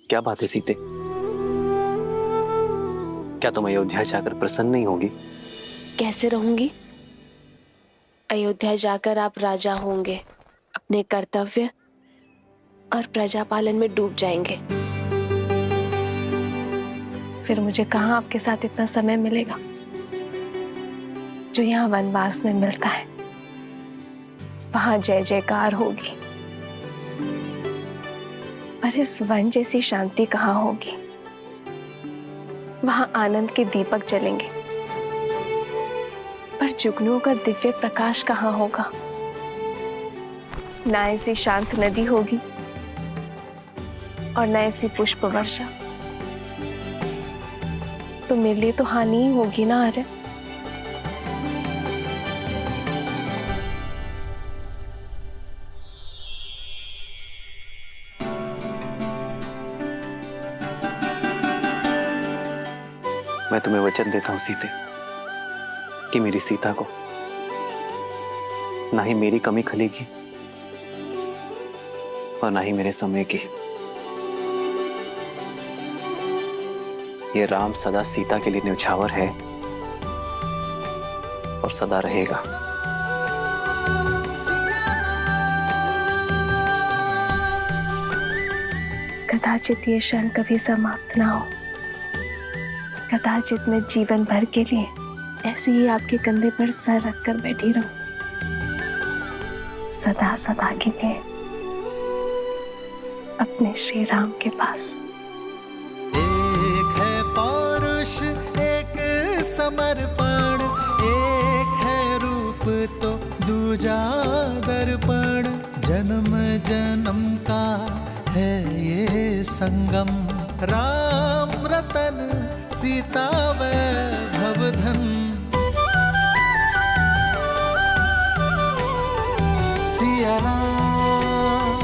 क्या बात है सीते? क्या तुम अयोध्या जाकर प्रसन्न नहीं होगी? कैसे रहूंगी? अयोध्या जाकर आप राजा होंगे, अपने कर्तव्य और प्रजा पालन में डूब जाएंगे। फिर मुझे कहाँ आपके साथ इतना समय मिलेगा जो यहाँ वनवास में मिलता है। वहां जय जयकार होगी, पर इस वन जैसी शांति कहाँ होगी। वहां आनंद के दीपक जलेंगे, पर जुगनुओं का दिव्य प्रकाश कहाँ होगा। ना ऐसी शांत नदी होगी और ना ऐसी पुष्प वर्षा। तो मेरे लिए तो हानि ही होगी ना आर्य। मैं तुम्हें वचन देता हूं सीते कि मेरी सीता को ना ही मेरी कमी खलेगी और ना ही मेरे समय की। ये राम सदा सीता के लिए न्यौछावर है और सदा रहेगा। कदाचित ये क्षण कभी समाप्त ना हो। कदाचित मैं जीवन भर के लिए ऐसे ही आपके कंधे पर सर रखकर बैठी रहूं, सदा सदा के लिए अपने श्री राम के पास। एक है पौरुष, एक समर्पण, एक है रूप तो दूजा दर्पण। जन्म जन्म का है ये संगम, राम रतन सीता वैभव धन। सिया राम,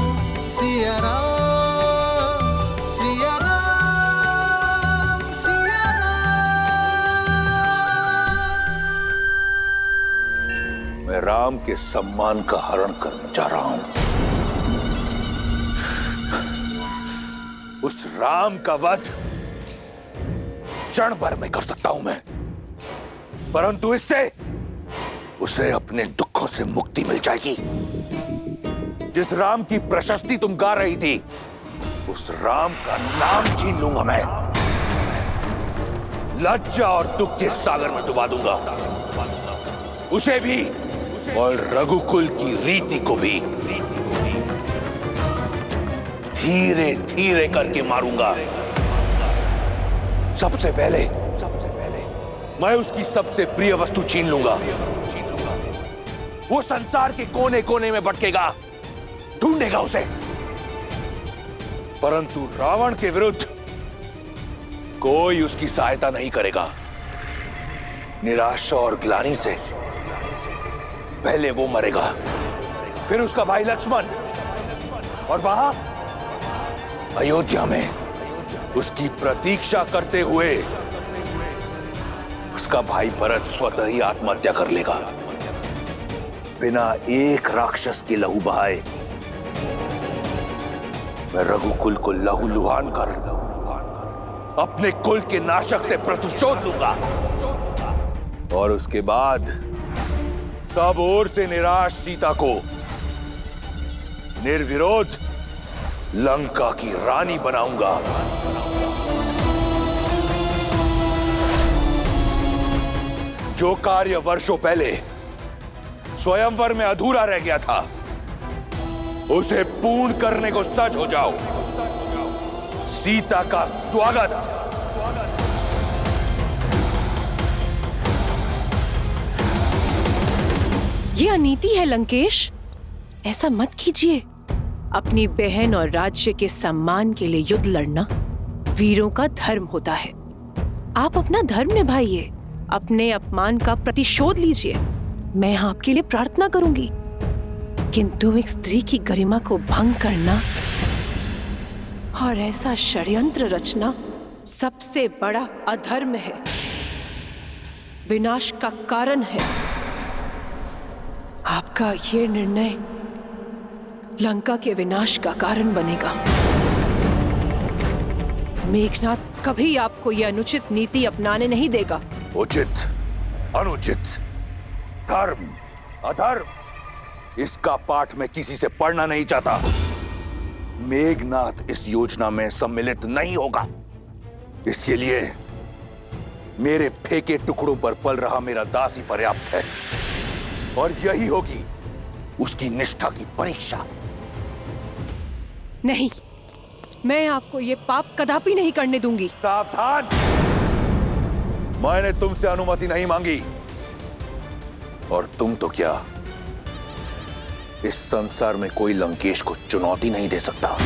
सिया राम, सिया राम, सिया राम। मैं राम के सम्मान का हरण करने जा रहा हूं। उस राम का वध क्षण भर में कर सकता हूं मैं, परंतु इससे उसे अपने दुखों से मुक्ति मिल जाएगी। जिस राम की प्रशस्ति तुम गा रही थी, उस राम का नाम छीन लूंगा मैं। लज्जा और दुख के सागर में डुबा दूंगा उसे भी और रघुकुल की रीति को भी। धीरे धीरे करके मारूंगा। सबसे पहले मैं उसकी सबसे प्रिय वस्तु छीन लूंगा। वो संसार के कोने कोने में भटकेगा, ढूंढेगा उसे, परंतु रावण के विरुद्ध कोई उसकी सहायता नहीं करेगा। निराशा और ग्लानि से पहले वो मरेगा, फिर उसका भाई लक्ष्मण, और वहां अयोध्या में उसकी प्रतीक्षा करते हुए उसका भाई भरत स्वतः ही आत्महत्या कर लेगा, बिना एक राक्षस के लहू बहाए। मैं रघुकुल को लहूलुहान कर अपने कुल के नाशक से प्रतिशोध लूंगा, और उसके बाद सब ओर से निराश सीता को निर्विरोध लंका की रानी बनाऊंगा। जो कार्य वर्षों पहले स्वयंवर में अधूरा रह गया था, उसे पूर्ण करने को सज हो जाओ। सीता का स्वागत। ये अनीति है लंकेश, ऐसा मत कीजिए। अपनी बहन और राज्य के सम्मान के लिए युद्ध लड़ना वीरों का धर्म होता है। आप अपना धर्म निभाइए, अपने अपमान का प्रतिशोध लीजिए। मैं आपके लिए प्रार्थना करूंगी, किंतु एक स्त्री की गरिमा को भंग करना और ऐसा षड्यंत्र रचना सबसे बड़ा अधर्म है, विनाश का कारण है। आपका यह निर्णय लंका के विनाश का कारण बनेगा। मेघनाथ कभी आपको यह अनुचित नीति अपनाने नहीं देगा। उचित, अनुचित, धर्म, अधर्म, इसका पाठ मैं किसी से पढ़ना नहीं चाहता। मेघनाथ इस योजना में सम्मिलित नहीं होगा। इसके लिए मेरे फेंके टुकड़ों पर पल रहा मेरा दास ही पर्याप्त है, और यही होगी उसकी निष्ठा की परीक्षा। नहीं, मैं आपको ये पाप कदापि नहीं करने दूंगी। सावधान! मैंने तुमसे अनुमति नहीं मांगी, और तुम तो क्या, इस संसार में कोई लंकेश को चुनौती नहीं दे सकता।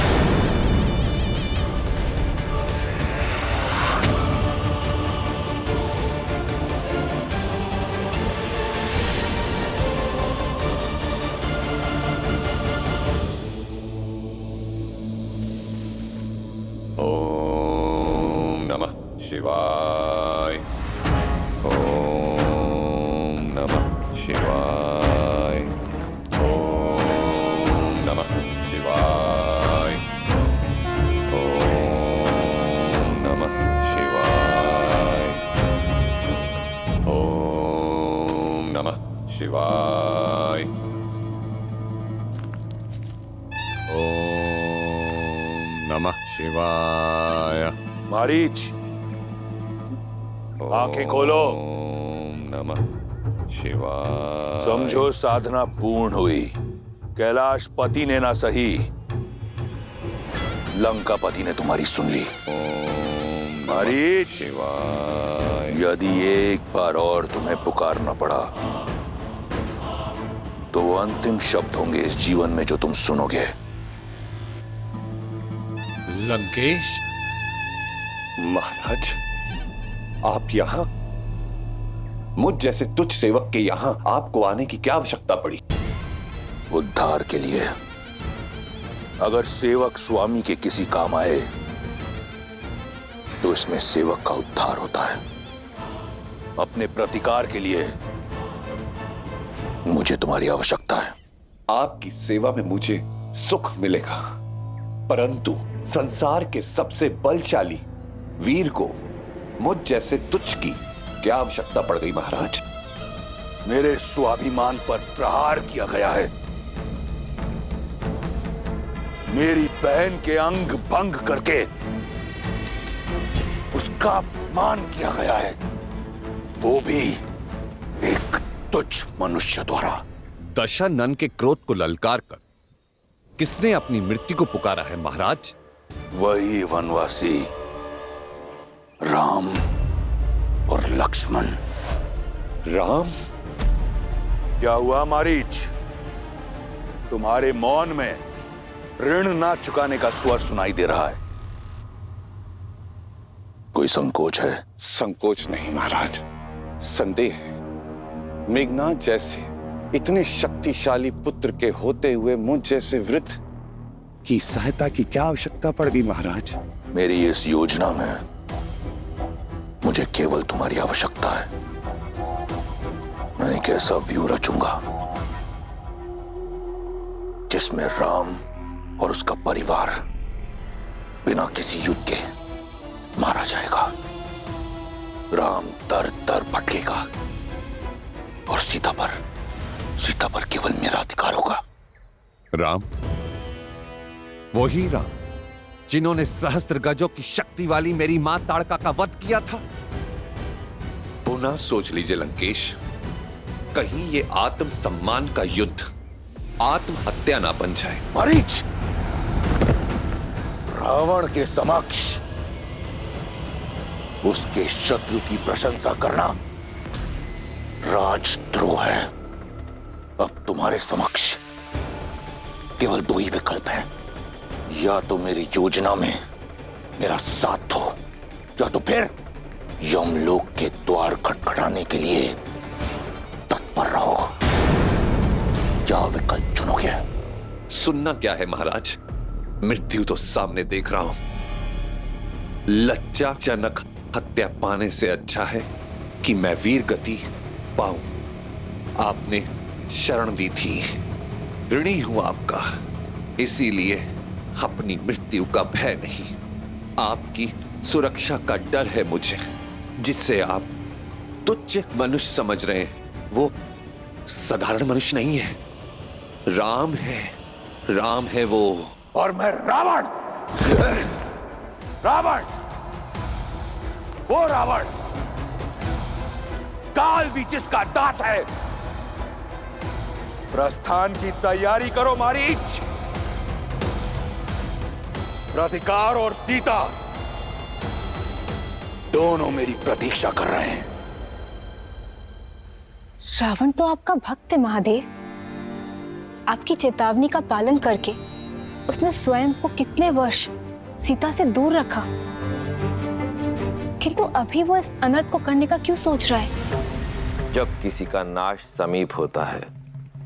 ओम नमः शिवाय। ओम नमः शिवाय। ओम नमः शिवाय। ओम नमः शिवाय। ओम नमः शिवाय। ओम नमः शिवाय। मारीच, आंखें खोलो। ओम नमः शिवाय। समझो साधना पूर्ण हुई। कैलाश पति ने ना सही, लंका पति ने तुम्हारी सुन ली। ओम नमः मारीच, शिवाय। यदि एक बार और तुम्हें पुकारना पड़ा तो वो अंतिम शब्द होंगे इस जीवन में जो तुम सुनोगे। लंकेश महाराज, आप यहाँ? मुझ जैसे तुच्छ सेवक के यहाँ आपको आने की क्या आवश्यकता पड़ी? उद्धार के लिए। अगर सेवक स्वामी के किसी काम आए तो इसमें सेवक का उद्धार होता है। अपने प्रतिकार के लिए मुझे तुम्हारी आवश्यकता है। आपकी सेवा में मुझे सुख मिलेगा, परंतु संसार के सबसे बलशाली वीर को मुझ जैसे तुच्छ की क्या आवश्यकता पड़ गई महाराज? मेरे स्वाभिमान पर प्रहार किया गया है। मेरी बहन के अंग भंग करके उसका अपमान किया गया है, वो भी एक तुच्छ मनुष्य द्वारा। दशानन के क्रोध को ललकार कर किसने अपनी मृत्यु को पुकारा है महाराज? वही वनवासी राम और लक्ष्मण। राम? क्या हुआ मारीच? तुम्हारे मौन में ऋण ना चुकाने का स्वर सुनाई दे रहा है। कोई संकोच है? संकोच नहीं महाराज, संदेह है। मेघनाथ जैसे इतने शक्तिशाली पुत्र के होते हुए मुझ जैसे वृद्ध की सहायता की क्या आवश्यकता पड़ गई महाराज? मेरी इस योजना में मुझे केवल तुम्हारी आवश्यकता है। मैं एक ऐसा व्यू रचूंगा जिसमें राम और उसका परिवार बिना किसी युद्ध के मारा जाएगा। राम दर दर भटकेगा और सीता पर केवल मेरा अधिकार होगा। राम, वही राम जिन्होंने सहस्त्र गजों की शक्ति वाली मेरी मां ताड़का का वध किया था। पुनः सोच लीजिए लंकेश, कहीं ये आत्म सम्मान का युद्ध आत्महत्या ना बन जाए। मारीच, रावण के समक्ष उसके शत्रु की प्रशंसा करना राजद्रोह है। अब तुम्हारे समक्ष केवल दो ही विकल्प हैं। या तो मेरी योजना में मेरा साथ दो, या तो फिर यमलोक के द्वार खटखटाने के लिए तत्पर रहो। क्या विकल्प चुनोगे? सुनना क्या है महाराज, मृत्यु तो सामने देख रहा हूं। लज्जाजनक हत्या पाने से अच्छा है कि मैं वीर गति पाऊं। आपने शरण दी थी, ऋणी हूं आपका, इसीलिए अपनी मृत्यु का भय नहीं, आपकी सुरक्षा का डर है मुझे, जिससे आप तुच्छ मनुष्य समझ रहे हैं। वो साधारण मनुष्य नहीं है, राम है, राम है वो। और मैं रावण, रावण, वो रावण, काल भी जिसका दास है। प्रस्थान की तैयारी करो मारीच। राधिकार और सीता दोनों मेरी प्रतीक्षा कर रहे हैं। रावण तो आपका भक्त है महादेव। आपकी चेतावनी का पालन करके उसने स्वयं को कितने वर्ष सीता से दूर रखा, किंतु अभी वो इस अनर्थ को करने का क्यों सोच रहा है? जब किसी का नाश समीप होता है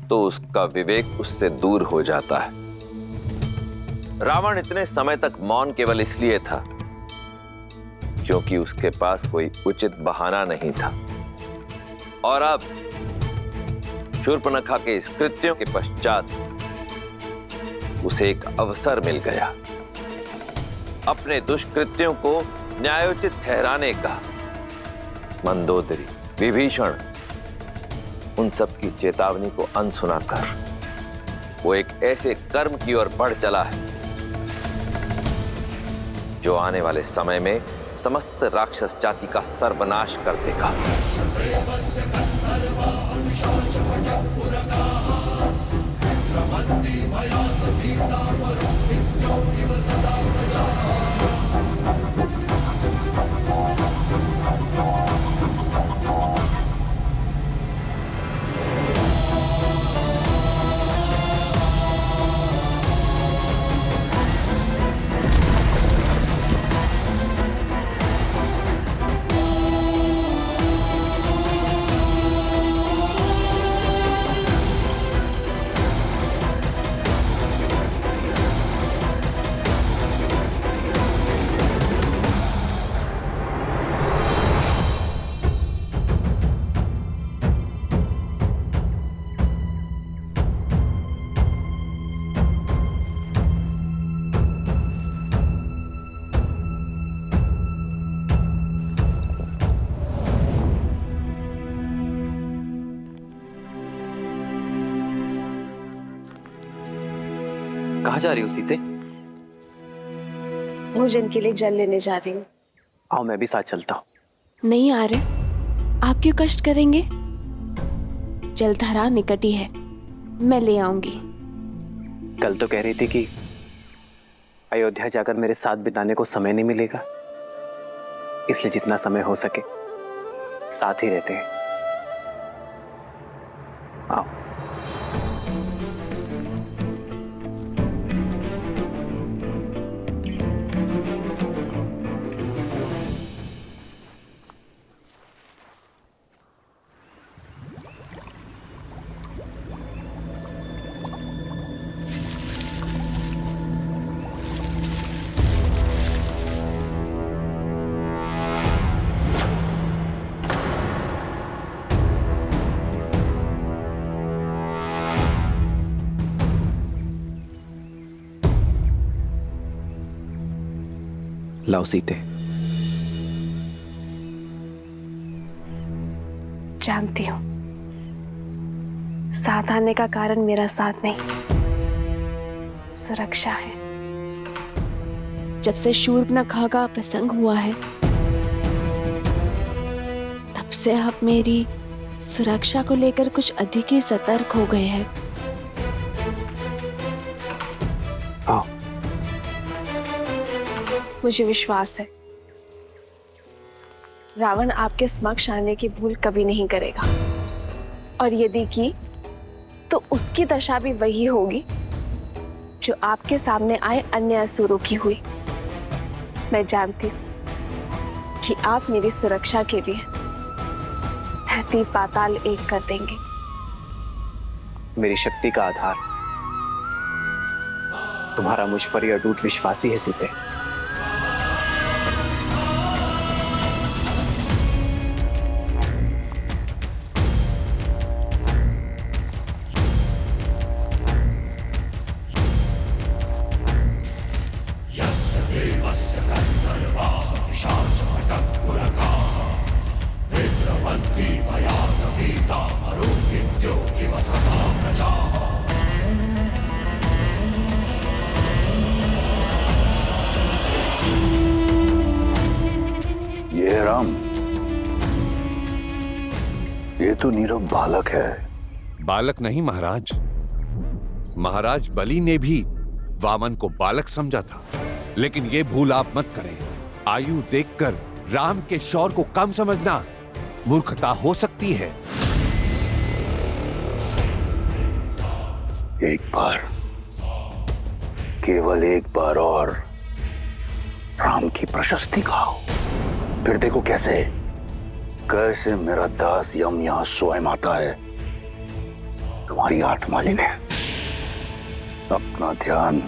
तो उसका विवेक उससे दूर हो जाता है। रावण इतने समय तक मौन केवल इसलिए था क्योंकि उसके पास कोई उचित बहाना नहीं था, और अब शूर्पणखा के इस कृत्यों के पश्चात उसे एक अवसर मिल गया अपने दुष्कृत्यों को न्यायोचित ठहराने का। मंदोदरी, विभीषण, उन सब की चेतावनी को अनसुना कर वो एक ऐसे कर्म की ओर बढ़ चला है जो आने वाले समय में समस्त राक्षस जाति का सर्वनाश कर देगा। कहाँ जा रही हो सीते? भोजन के लिए जल लेने जा रही हूँ। आओ मैं भी साथ चलता हूँ। नहीं आ रहे, आप क्यों कष्ट करेंगे? जलधारा निकट ही है, मैं ले आऊंगी। कल तो कह रही थी कि अयोध्या जाकर मेरे साथ बिताने को समय नहीं मिलेगा, इसलिए जितना समय हो सके साथ ही रहते हैं। आओ। लाओ सीते। जानती हूँ साथ आने का कारण मेरा साथ नहीं, सुरक्षा है। जब से शूर्पणखा का प्रसंग हुआ है तब से आप मेरी सुरक्षा को लेकर कुछ अधिक ही सतर्क हो गए हैं। आओ। मुझे विश्वास है रावण आपके समक्ष आने की भूल कभी नहीं करेगा, और यदि की तो उसकी दशा भी वही होगी जो आपके सामने आए अन्य असुरों की हुई। मैं जानती हूं कि आप मेरी सुरक्षा के लिए धरती पाताल एक कर देंगे। मेरी शक्ति का आधार तुम्हारा मुझ पर ही अटूट विश्वास ही है सीते। तो नीरव बालक है। बालक नहीं महाराज, महाराज बलि ने भी वामन को बालक समझा था। लेकिन ये भूल आप मत करें, आयु देखकर राम के शौर्य को कम समझना मूर्खता हो सकती है। एक बार, केवल एक बार और राम की प्रशस्ति खाओ, फिर देखो कैसे कैसे मेरा दास यम यहां स्वयं आता है तुम्हारी आत्मा लेने। अपना ध्यान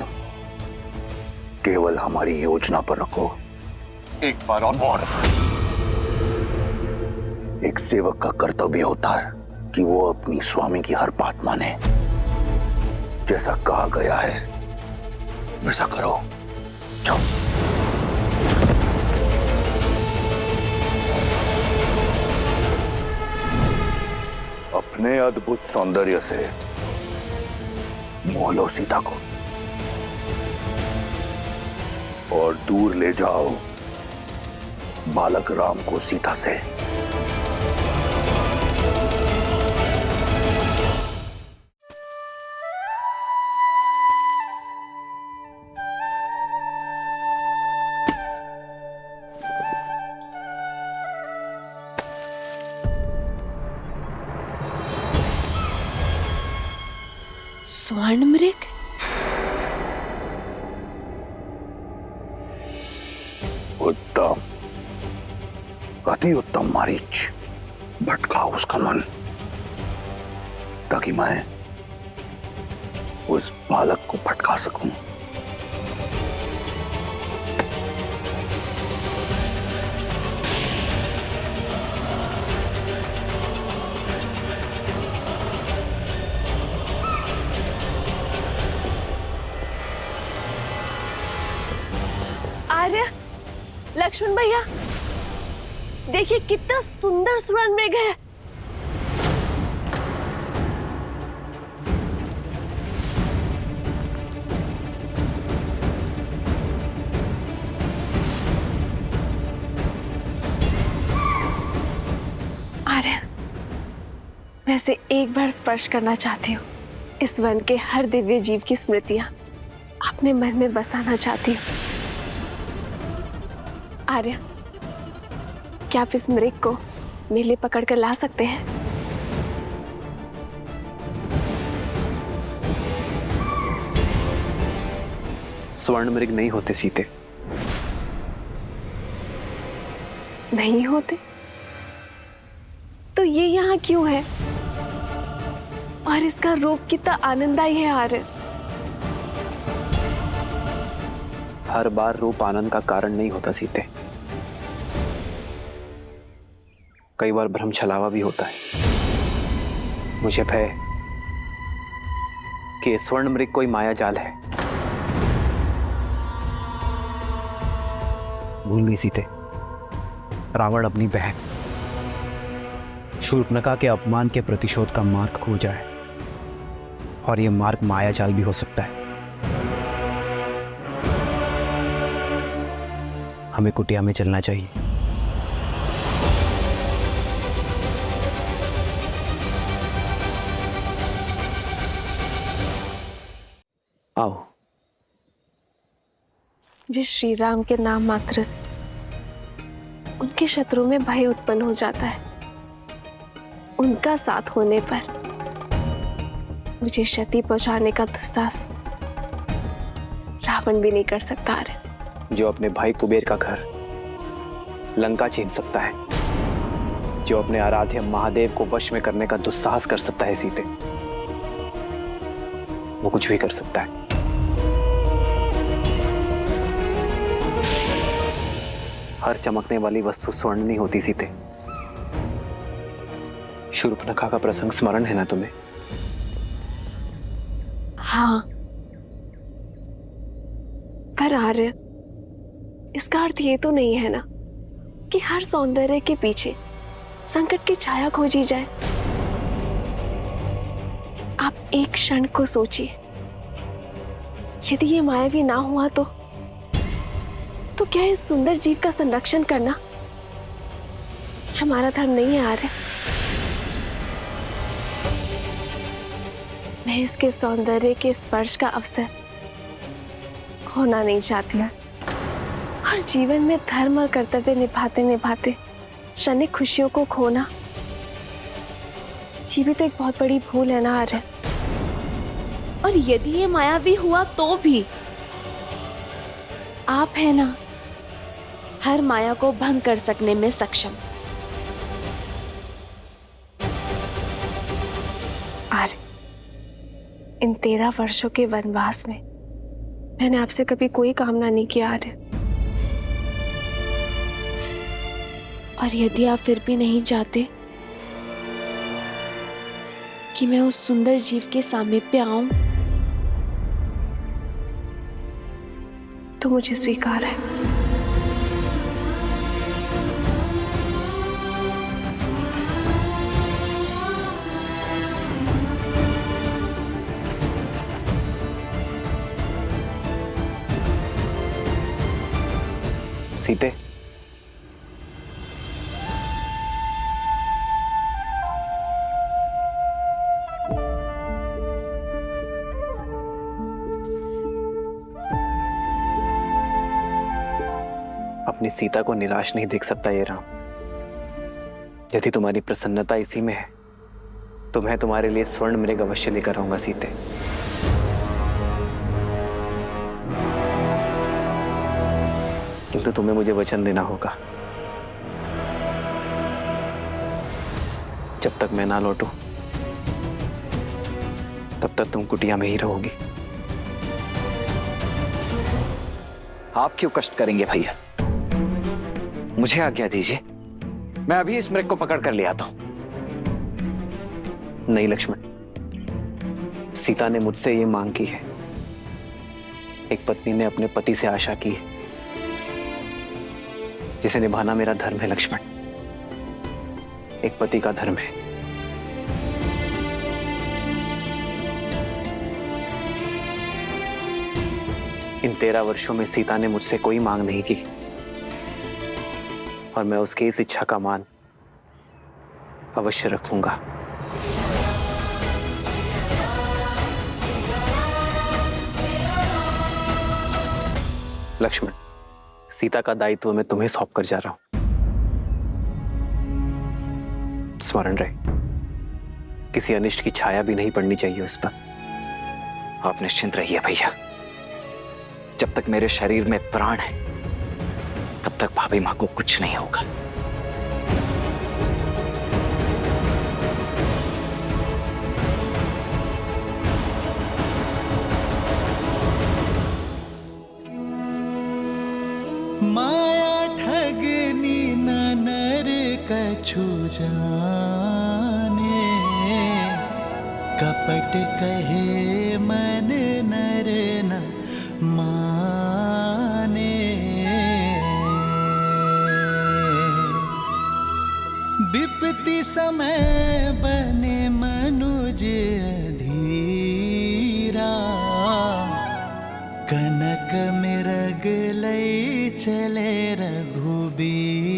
केवल हमारी योजना पर रखो। एक बार और। एक सेवक का कर्तव्य होता है कि वो अपनी स्वामी की हर बात माने। जैसा कहा गया है वैसा करो। जाओ। अपने अद्भुत सौंदर्य से मोह लो सीता को और दूर ले जाओ बालक राम को सीता से। स्वर्ण मृग? उत्तम, अति उत्तम मारीच। भटकाओ उसका मन ताकि मैं उस बालक को भटका सकूं। आर्य, लक्ष्मण भैया, देखिए कितना सुंदर स्वर्ण मृग है। आर्य, वैसे एक बार स्पर्श करना चाहती हूँ। इस वन के हर दिव्य जीव की स्मृतियां अपने मन में बसाना चाहती हूँ। आर्य, क्या आप इस मृग को मेले पकड़ कर ला सकते हैं? स्वर्ण मृग नहीं होते सीते। नहीं होते? तो ये यहाँ क्यों है? और इसका रूप कितना आनंददायी है आर्य। हर बार रूप आनंद का कारण नहीं होता सीते, कई बार भ्रम छलावा भी होता है। मुझे भय है कि स्वर्ण मृग कोई माया जाल है। भूल गई सीते, रावण अपनी बहन शूर्पणखा के अपमान के प्रतिशोध का मार्ग खोजा है, और यह मार्ग माया जाल भी हो सकता है। हमें कुटिया में चलना चाहिए। आओ। जिस श्री राम के नाम मात्र से उनके शत्रु में भय उत्पन्न हो जाता है, उनका साथ होने पर मुझे क्षति पहुंचाने का दुस्साहस रावण भी नहीं कर सकता है। जो अपने भाई कुबेर का घर लंका छीन सकता है, जो अपने आराध्य महादेव को वश में करने का दुस्साहस कर सकता है सीते, वो कुछ भी कर सकता है। हर चमकने वाली वस्तु स्वर्ण नहीं होती सीते। शूर्पणखा का प्रसंग स्मरण है ना तुम्हें? हाँ, पर आर्य, इसका अर्थ ये तो नहीं है ना कि हर सौंदर्य के पीछे संकट की छाया खोजी जाए। आप एक क्षण को सोचिए, यदि ये मायावी ना हुआ तो क्या इस सुंदर जीव का संरक्षण करना हमारा धर्म नहीं है आर्य? इसके सौंदर्य के स्पर्श का अवसर खोना नहीं चाहती हूँ। और जीवन में धर्म और कर्तव्य निभाते निभाते क्षणिक खुशियों को खोना, ये भी तो एक बहुत बड़ी भूल है ना आर्यन। और यदि ये मायावी हुआ तो भी आप है ना हर माया को भंग कर सकने में सक्षम। आर्यन, इन 13 वर्षों के वनवास में मैंने आपसे कभी कोई कामना नहीं किया आर्यन। और यदि आप फिर भी नहीं चाहते कि मैं उस सुंदर जीव के सामीप्य आऊं, तो मुझे स्वीकार है। सीते, अपनी सीता को निराश नहीं देख सकता ये राम। यदि तुम्हारी प्रसन्नता इसी में है तो मैं तुम्हारे लिए स्वर्ण मृग अवश्य लेकर आऊंगा सीते। किंतु तुम्हें मुझे वचन देना होगा, जब तक मैं ना लौटूं तब तक तुम कुटिया में ही रहोगी। आप क्यों कष्ट करेंगे भैया? मुझे आज्ञा दीजिए, मैं अभी इस मृग को पकड़ कर ले आता हूं। नहीं लक्ष्मण, सीता ने मुझसे ये मांग की है। एक पत्नी ने अपने पति से आशा की है, जिसे निभाना मेरा धर्म है लक्ष्मण। एक पति का धर्म है। इन 13 वर्षों में सीता ने मुझसे कोई मांग नहीं की और मैं उसकी इस इच्छा का मान अवश्य रखूंगा। लक्ष्मण, सीता का दायित्व मैं तुम्हें सौंप कर जा रहा हूं। स्मरण रहे, किसी अनिष्ट की छाया भी नहीं पड़नी चाहिए उस पर। आप निश्चिंत रहिए भैया, जब तक मेरे शरीर में प्राण है तब तक भाभी मां को कुछ नहीं होगा। माया ठगनी न नर कछु जाने, कपट कहे मन नर न माने। विपत्ति समय बने मनुज धीरा, कनक मृग लई चले रघुबीरा।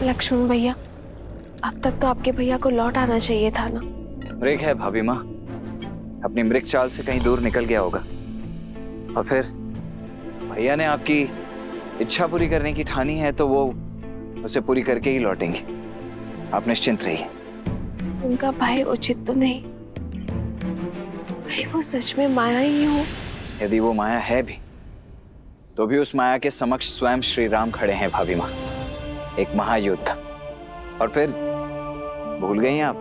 लक्ष्मण भैया, अब तक तो आपके भैया को लौट आना चाहिए था ना। मृग है भाभी माँ, अपनी मृग चाल से कहीं दूर निकल गया होगा। और फिर भैया ने आपकी इच्छा पूरी करने की ठानी है तो वो उसे पूरी करके ही लौटेंगे। आप निश्चिंत रहिए। उनका भाई उचित तो नहीं, कहीं वो सच में माया ही हो। यदि वो माया है भी तो भी उस माया के समक्ष स्वयं श्री राम खड़े हैं भाभी माँ, एक महायोद्धा। और फिर भूल गई हैं आप,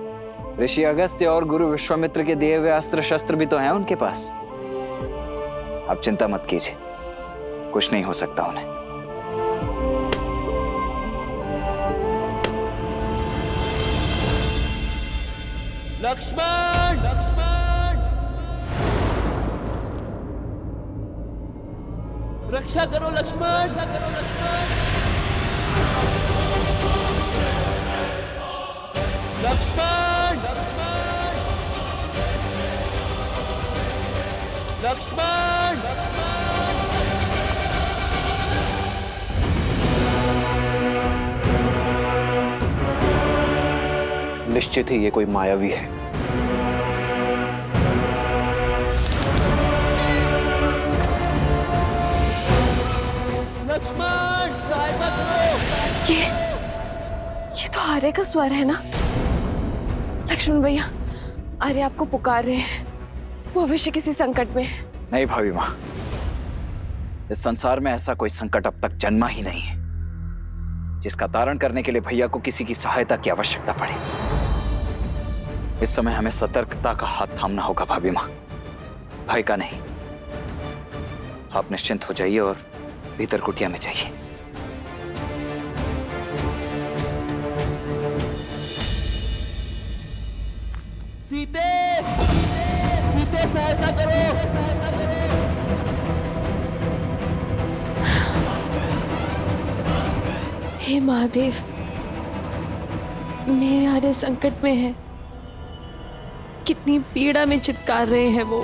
ऋषि अगस्त्य और गुरु विश्वामित्र के दिए हुए अस्त्र शस्त्र भी तो हैं उनके पास। आप चिंता मत कीजिए, कुछ नहीं हो सकता उन्हें। लक्ष्मण, लक्ष्मण, रक्षा करो लक्ष्मण, रक्षा करो लक्ष्मण, लक्ष्मण, लक्ष्मण, लक्ष्मण, निश्चित ही ये कोई मायावी है। लक्ष्मण, सहायता करो। ये तो आर्य का स्वर है ना। लक्ष्मण भैया, आर्य आपको पुकार रहे हैं, वो अवश्य किसी संकट में है। नहीं भाभी माँ, इस संसार में ऐसा कोई संकट अब तक जन्मा ही नहीं है जिसका तारण करने के लिए भैया को किसी की सहायता की आवश्यकता पड़े। इस समय हमें सतर्कता का हाथ थामना होगा भाभी माँ, भय का नहीं। आप निश्चिंत हो जाइए और भीतर कुटिया में जाइए। सीते, सीते सहायता करो, सहायता करो। हे महादेव, मेरे आर्य संकट में है, कितनी पीड़ा में चित्कार रहे हैं वो।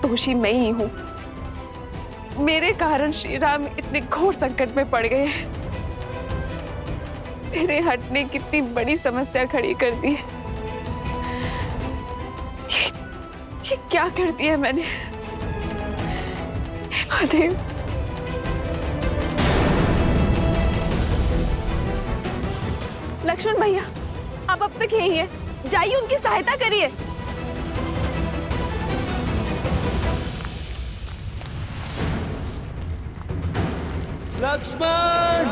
दोषी मैं ही हूं, मेरे कारण श्री राम इतने घोर संकट में पड़ गए हैं। मेरे हटने कितनी बड़ी समस्या खड़ी कर दी है। ये क्या कर दिया मैंने? हे महादेव, लक्ष्मण भैया, आप अब तक यही है, जाइए उनकी सहायता करिए। लक्ष्मण,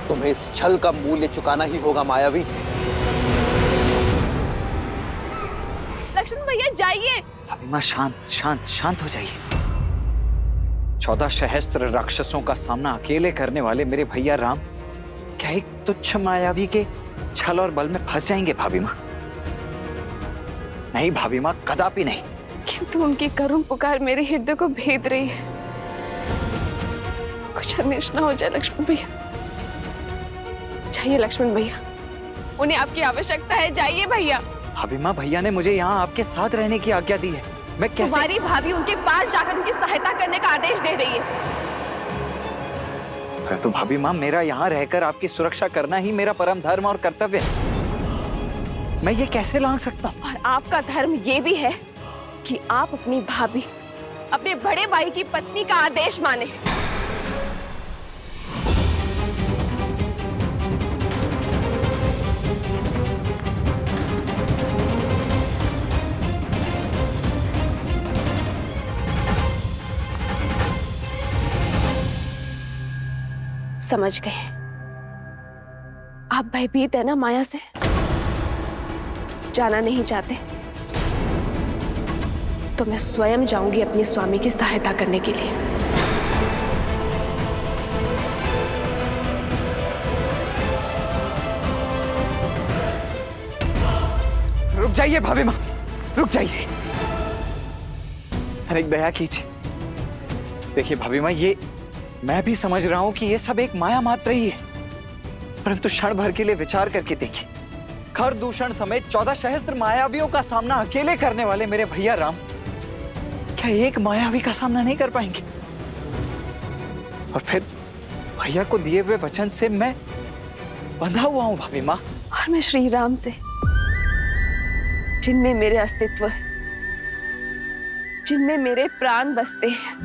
तुम्हें इस छल का मूल्य चुकाना ही होगा मायावी। लक्ष्मण भैया जाइए। भाभी माँ शांत शांत शांत हो जाइए। 14 सहस्त्र राक्षसों का सामना अकेले करने वाले मेरे भैया राम क्या एक तुच्छ मायावी के छल और बल में फंस जाएंगे भाभी माँ? नहीं भाभी माँ, कदापि नहीं। किंतु उनकी करुण पुकार मेरे हृदय को भेद रही है। कुछ अनिष्ट ना हो जाए लक्ष्मण भैया। जाइए लक्ष्मण भैया, उन्हें आपकी आवश्यकता है, जाइए भैया। भाभी माँ, भैया ने मुझे यहाँ आपके साथ रहने की आज्ञा दी है, मैं कैसे? तुम्हारी भाभी उनके पास जाकर उनकी सहायता करने का आदेश दे रही है। तो भाभी माँ, मेरा यहाँ रहकर आपकी सुरक्षा करना ही मेरा परम धर्म और कर्तव्य है। मैं ये कैसे लांघ सकता हूँ? और आपका धर्म ये भी है कि आप अपनी भाभी, अपने बड़े भाई की पत्नी का आदेश माने। समझ गए, आप भयभीत है ना माया से, जाना नहीं चाहते तो मैं स्वयं जाऊंगी अपने स्वामी की सहायता करने के लिए। रुक जाइए भाभी माँ, रुक जाइए। अरे दया कीजिए। देखिए भाभी माँ, ये मैं भी समझ रहा हूं कि ये सब एक माया मात्र ही है, परंतु क्षण भर के लिए विचार करके देखिए, खर दूषण समेत 14 सहस्त्र मायावियों का सामना अकेले करने वाले मेरे भैया राम क्या एक मायावी का सामना नहीं कर पाएंगे? और फिर भैया को दिए हुए वचन से मैं बंधा हुआ हूं भाभी माँ। और मैं श्री राम से, जिनमें मेरे अस्तित्व है, जिनमें मेरे प्राण बसते हैं,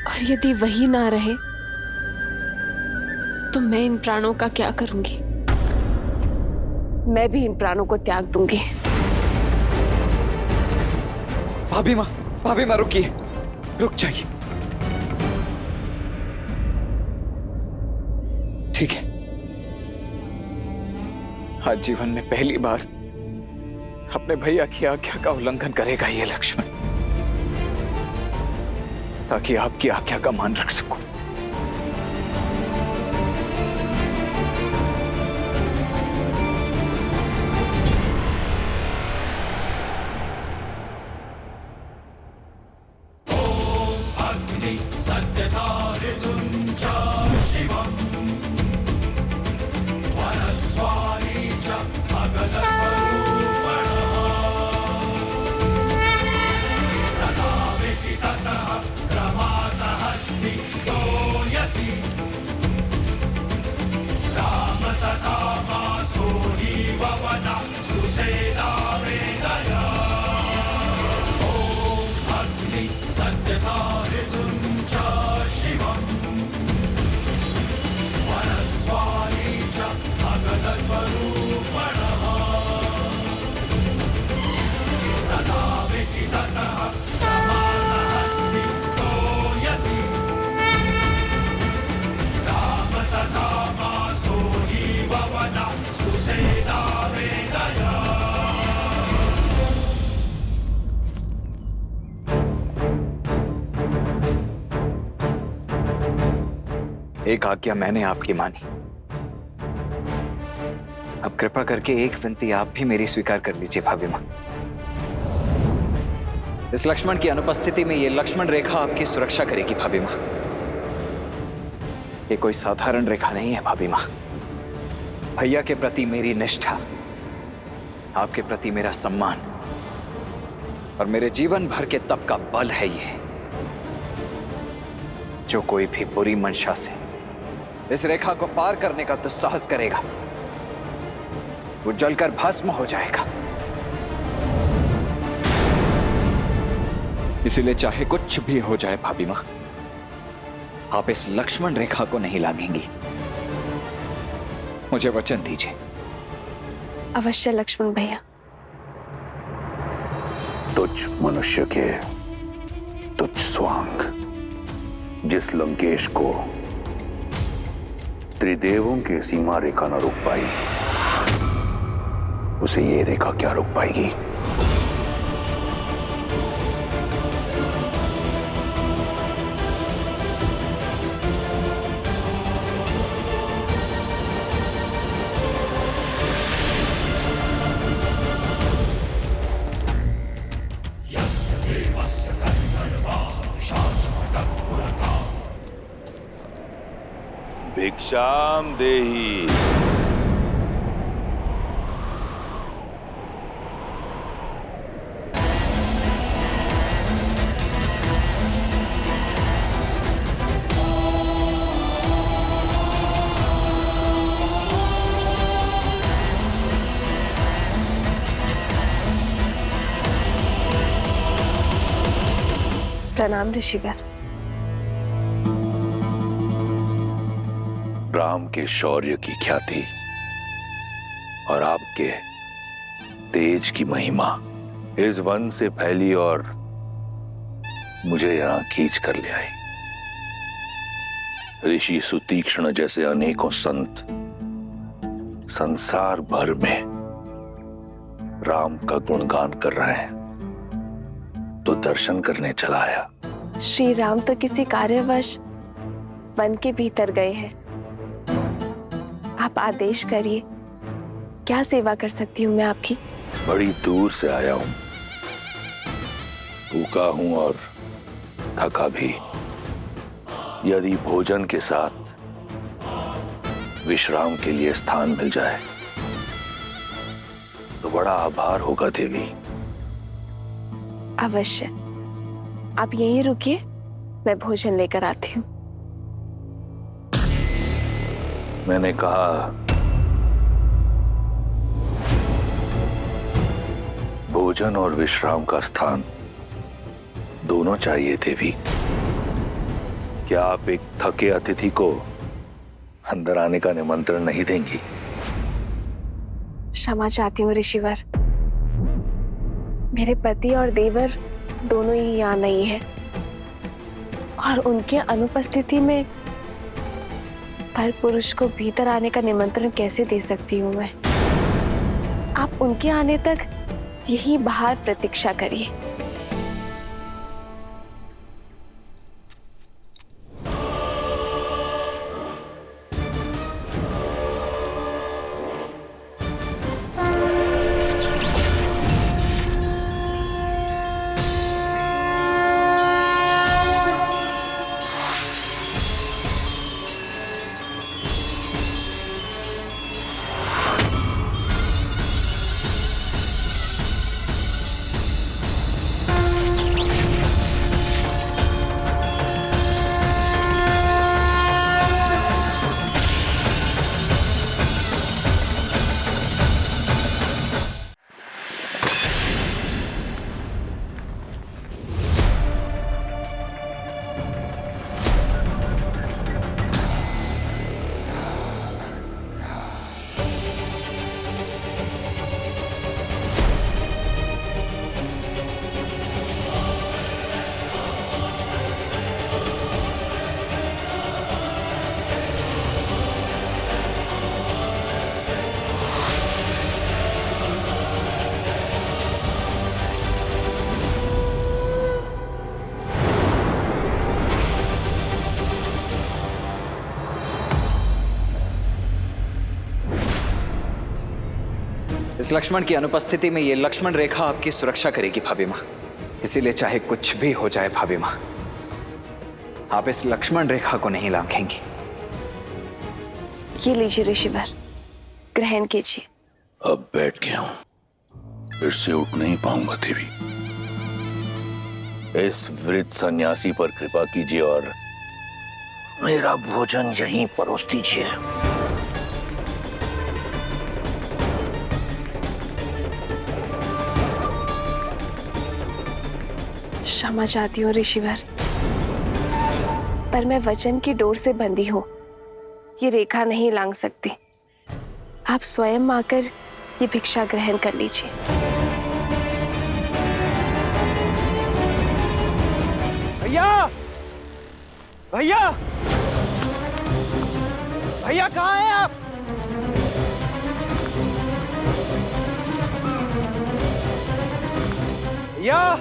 और यदि वही ना रहे तो मैं इन प्राणों का क्या करूंगी? मैं भी इन प्राणों को त्याग दूंगी। भाभी माँ रुकिए, रुक जाइए। ठीक है, आज जीवन में पहली बार अपने भैया की आज्ञा का उल्लंघन करेगा ये लक्ष्मण, ताकि आपकी आज्ञा का मान रख सकूं। एक आज्ञा मैंने आपकी मानी, अब कृपा करके एक विनती आप भी मेरी स्वीकार कर लीजिए भाभी माँ। इस लक्ष्मण की अनुपस्थिति में ये लक्ष्मण रेखा आपकी सुरक्षा करेगी भाभी माँ। ये कोई साधारण रेखा नहीं है भाभी माँ। भैया के प्रति मेरी निष्ठा, आपके प्रति मेरा सम्मान और मेरे जीवन भर के तप का बल है ये। जो कोई भी बुरी मंशा से इस रेखा को पार करने का दुस्साहस करेगा, वो जलकर भस्म हो जाएगा। इसीलिए चाहे कुछ भी हो जाए भाभी मां, आप इस लक्ष्मण रेखा को नहीं लांघेंगी। मुझे वचन दीजिए। अवश्य लक्ष्मण भैया। तुझ मनुष्य के तुझ स्वांग, जिस लंकेश को त्रिदेवों की सीमा रेखा न रोक पाई, उसे ये रेखा क्या रोक पाएगी? भिक्षाम देहि। प्रणाम ऋषिवर। राम के शौर्य की ख्याति और आपके तेज की महिमा इस वन से फैली और मुझे यहां खींच कर ले आई। ऋषि सुतीक्ष्ण जैसे अनेकों संत संसार भर में राम का गुणगान कर रहे हैं, तो दर्शन करने चला आया। श्री राम तो किसी कार्यवश वन के भीतर गए हैं। आप आदेश करिए, क्या सेवा कर सकती हूँ मैं आपकी? बड़ी दूर से आया हूं, भूखा हूं और थका भी। यदि भोजन के साथ विश्राम के लिए स्थान मिल जाए तो बड़ा आभार होगा देवी। अवश्य। आप यहीं रुकिए, मैं भोजन लेकर आती हूँ। मैंने कहा भोजन और विश्राम का स्थान दोनों चाहिए देवी। क्या आप एक थके अतिथि को अंदर आने का निमंत्रण नहीं देंगी? क्षमा चाहती हूँ ऋषिवर, मेरे पति और देवर दोनों ही यहाँ नहीं है और उनके अनुपस्थिति में पर पुरुष को भीतर आने का निमंत्रण कैसे दे सकती हूँ मैं। आप उनके आने तक यही बाहर प्रतीक्षा करिए। इस लक्ष्मण की अनुपस्थिति में ये लक्ष्मण रेखा आपकी सुरक्षा करेगी भाभी माँ। इसीलिए चाहे कुछ भी हो जाए भाभी माँ, आप इस लक्ष्मण रेखा को नहीं लांघेंगी। ये लीजिए ऋषिवर, ग्रहण कीजिए। अब बैठ गया हूं, फिर से उठ नहीं पाऊंगा देवी। इस वृद्ध सन्यासी पर कृपा कीजिए और मेरा भोजन यहीं परोस दीजिए। क्षमा चाहती हूँ ऋषिवर, पर मैं वचन की डोर से बंधी हूँ, ये रेखा नहीं लांघ सकती। आप स्वयं आकर ये भिक्षा ग्रहण कर लीजिए। भैया, भैया, भैया कहाँ हैं आप? भैया,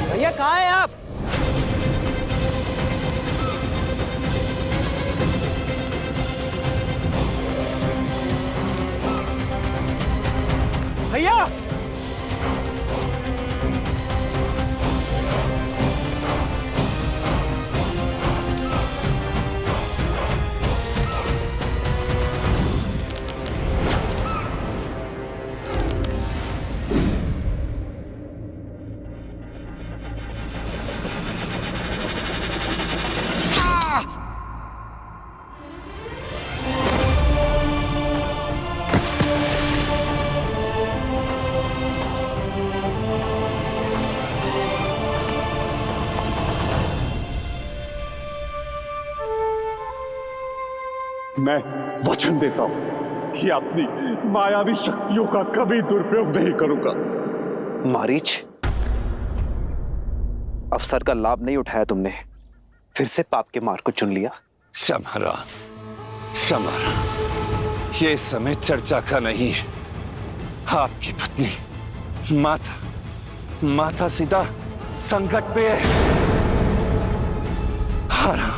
भैया कहाँ हैं आप? भैया, मैं वचन देता हूं कि अपनी मायावी शक्तियों का कभी दुरुपयोग नहीं करूंगा। मारीच, अवसर का लाभ नहीं उठाया तुमने, फिर से पाप के मार्ग को चुन लिया। समरा, समरा, ये समय चर्चा का नहीं है। आपकी पत्नी माता सीता संकट पे है। हरा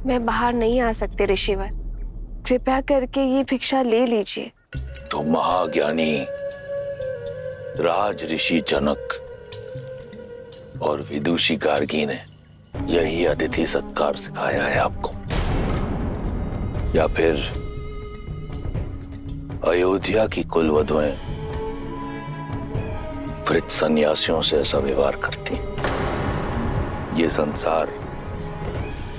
मैं बाहर नहीं आ सकते ऋषिवर, कृपया करके ये भिक्षा ले लीजिए। तो महाज्ञानी राज ऋषि जनक और विदुषी गार्गी ने यही अतिथि सत्कार सिखाया है आपको, या फिर अयोध्या की कुलवधुएं वृद्ध सन्यासियों से ऐसा व्यवहार करती? ये संसार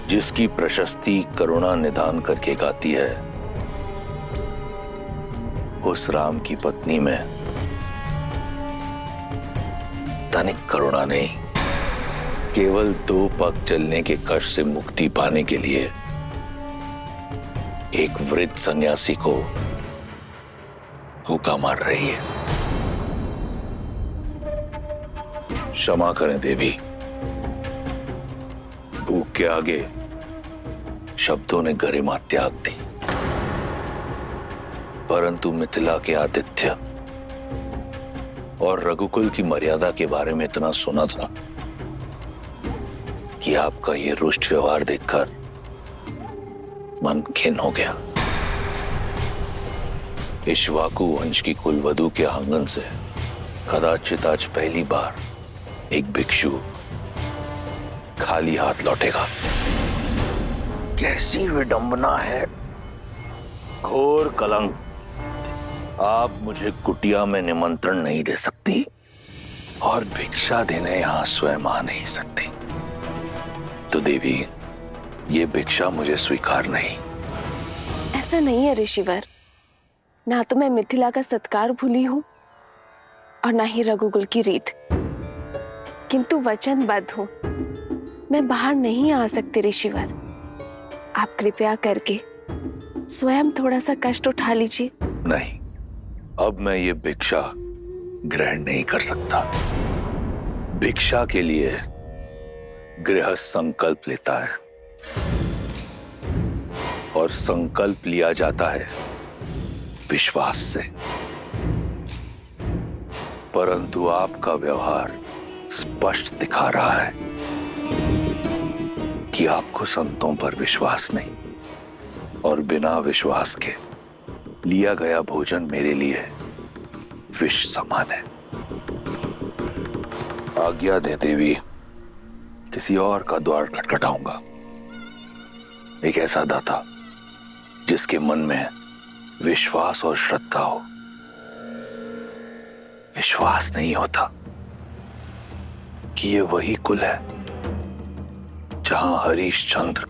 जिसकी प्रशस्ति करुणा निदान करके गाती है, उस राम की पत्नी में तनिक करुणा नहीं, केवल 2 पग चलने के कष्ट से मुक्ति पाने के लिए एक वृद्ध सन्यासी को हुक्का मार रही है। क्षमा करें देवी, भूख के आगे शब्दों ने गरिमा त्याग दी, परंतु मिथिला के आतिथ्य और रघुकुल की मर्यादा के बारे में इतना सुना था कि आपका ये रुष्ट व्यवहार देखकर मन खिन्न हो गया। इक्ष्वाकु वंश की कुलवधु के आंगन से कदाचित आज पहली बार एक भिक्षु खाली हाथ लौटेगा। कैसी विडंबना है, घोर कलंक। आप मुझे कुटिया में निमंत्रण नहीं दे सकती और भिक्षा देने यहां स्वयं आ नहीं सकती, तो देवी ये भिक्षा मुझे स्वीकार नहीं। ऐसा नहीं है ऋषिवर, ना तो मैं मिथिला का सत्कार भूली हूँ और ना ही रघुकुल की रीत, किंतु वचनबद्ध हूँ, मैं बाहर नहीं आ सकती ऋषिवर। आप कृपया करके स्वयं थोड़ा सा कष्ट उठा लीजिए। नहीं, अब मैं ये भिक्षा ग्रहण नहीं कर सकता। भिक्षा के लिए गृहस्थ संकल्प लेता है और संकल्प लिया जाता है विश्वास से, परंतु आपका व्यवहार स्पष्ट दिखा रहा है कि आपको संतों पर विश्वास नहीं, और बिना विश्वास के लिया गया भोजन मेरे लिए विष समान है। आज्ञा दे देवी, किसी और का द्वार खटखटाऊंगा। एक ऐसा दाता जिसके मन में विश्वास और श्रद्धा हो। विश्वास नहीं होता कि ये वही कुल है जहां हरीशचंद्र,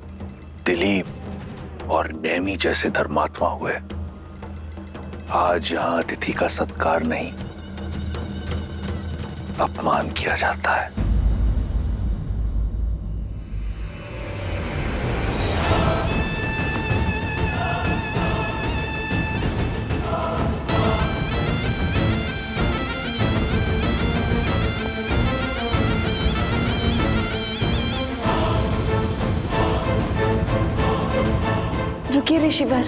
दिलीप और नेमी जैसे धर्मात्मा हुए। आज यहां अतिथि का सत्कार नहीं, अपमान किया जाता है। रुकिए ऋषिवर।